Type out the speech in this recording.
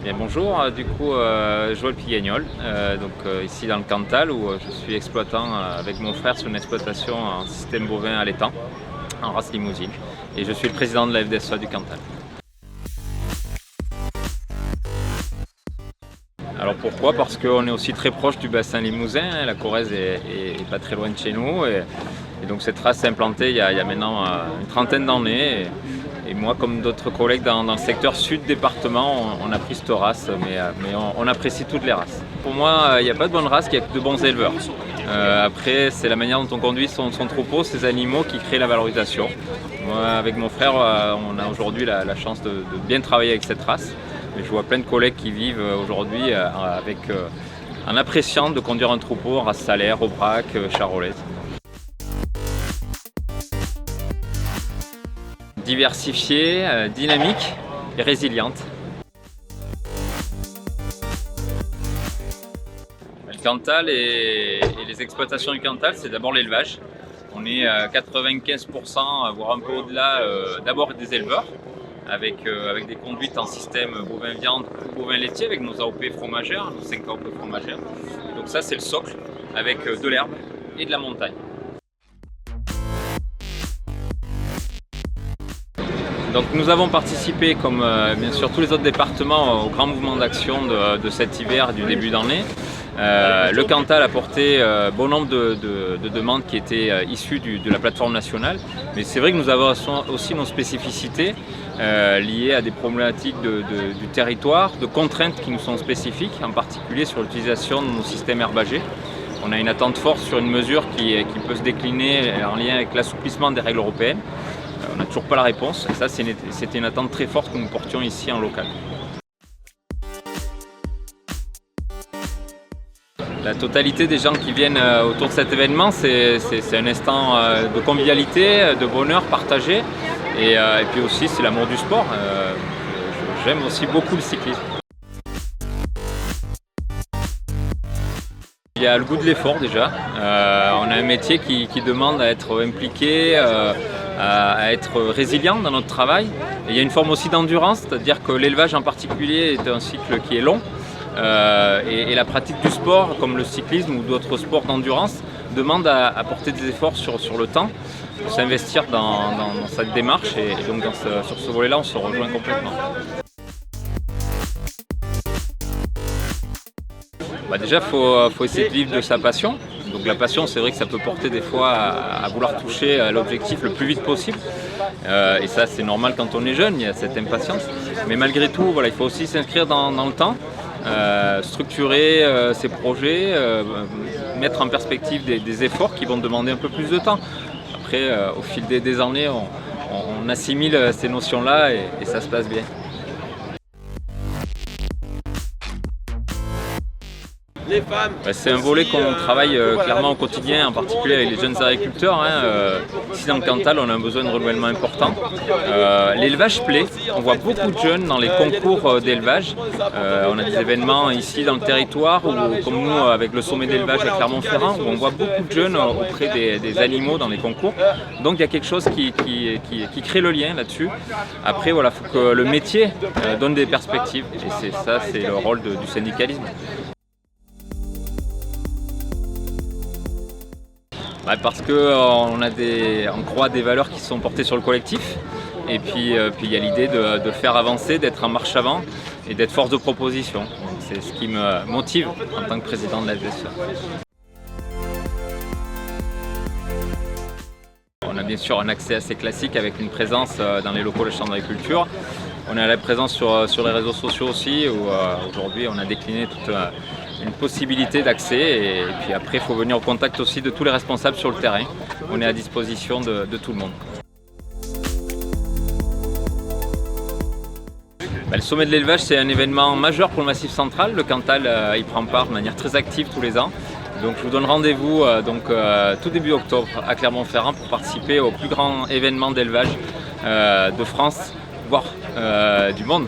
Bien, bonjour, Joël Piguignol, ici dans le Cantal où je suis exploitant avec mon frère sur une exploitation en système bovin allaitant en race limousine et je suis le président de la FDSEA du Cantal. Alors pourquoi? Parce qu'on est aussi très proche du bassin limousin, hein, la Corrèze est pas très loin de chez nous et donc cette race s'est implantée il y a maintenant une trentaine d'années. Et moi, comme d'autres collègues dans le secteur sud département, on a pris cette race, mais on apprécie toutes les races. Pour moi, il n'y a pas de bonne race, il n'y a que de bons éleveurs. Après, c'est la manière dont on conduit son troupeau, ces animaux qui créent la valorisation. Moi, avec mon frère, on a aujourd'hui la chance de bien travailler avec cette race. Mais je vois plein de collègues qui vivent aujourd'hui en appréciant de conduire un troupeau en race salaire, aubrac, charolais. Diversifiée, dynamique et résiliente. Le Cantal et les exploitations du Cantal, c'est d'abord l'élevage. On est à 95%, voire un peu au-delà, d'abord des éleveurs, avec des conduites en système bovin-viande ou bovin-laitier, avec nos AOP fromagères, nos 5 AOP fromagères. Donc ça, c'est le socle, avec de l'herbe et de la montagne. Donc nous avons participé, comme bien sûr tous les autres départements, au grand mouvement d'action de cet hiver du début d'année. Le Cantal a porté bon nombre de demandes qui étaient issues de la plateforme nationale, mais c'est vrai que nous avons aussi nos spécificités liées à des problématiques du territoire, de contraintes qui nous sont spécifiques, en particulier sur l'utilisation de nos systèmes herbagers. On a une attente forte sur une mesure qui peut se décliner en lien avec l'assouplissement des règles européennes. On n'a toujours pas la réponse, et ça c'était une attente très forte que nous portions ici en local. La totalité des gens qui viennent autour de cet événement, c'est un instant de convivialité, de bonheur partagé, et puis aussi c'est l'amour du sport. J'aime aussi beaucoup le cyclisme. Il y a le goût de l'effort déjà. On a un métier qui demande à être impliqué, à être résilient dans notre travail. Et il y a une forme aussi d'endurance, c'est-à-dire que l'élevage en particulier est un cycle qui est long. Et la pratique du sport, comme le cyclisme ou d'autres sports d'endurance, demande à porter des efforts sur le temps, pour s'investir dans cette démarche. Et donc sur ce volet-là, on se rejoint complètement. Déjà, il faut essayer de vivre de sa passion. Donc la passion, c'est vrai que ça peut porter des fois à vouloir toucher à l'objectif le plus vite possible. Et ça, c'est normal quand on est jeune, il y a cette impatience. Mais malgré tout, voilà, il faut aussi s'inscrire dans le temps, structurer ses projets, mettre en perspective des efforts qui vont demander un peu plus de temps. Après, au fil des années, on assimile ces notions-là et ça se passe bien. C'est un volet qu'on travaille clairement au quotidien, en particulier avec les jeunes agriculteurs. Ici dans le Cantal, on a un besoin de renouvellement important. L'élevage plaît, on voit beaucoup de jeunes dans les concours d'élevage. On a des événements ici dans le territoire, comme nous avec le sommet d'élevage à Clermont-Ferrand, où on voit beaucoup de jeunes auprès des animaux dans les concours. Donc il y a quelque chose qui crée le lien là-dessus. Après, voilà, il faut que le métier donne des perspectives, et c'est le rôle du syndicalisme. Parce qu'on croit des valeurs qui sont portées sur le collectif, et puis il y a l'idée de le faire avancer, d'être en marche avant et d'être force de proposition. C'est ce qui me motive en tant que président de la FDSEA. On a bien sûr un accès assez classique avec une présence dans les locaux de la Chambre d'agriculture. On a la présence sur les réseaux sociaux aussi, où aujourd'hui on a décliné toute une possibilité d'accès, et puis après il faut venir au contact aussi de tous les responsables sur le terrain. On est à disposition de tout le monde. Le sommet de l'élevage, c'est un événement majeur pour le Massif central. Le Cantal y prend part de manière très active tous les ans. Donc je vous donne rendez-vous tout début octobre à Clermont-Ferrand pour participer au plus grand événement d'élevage de France, voire du monde.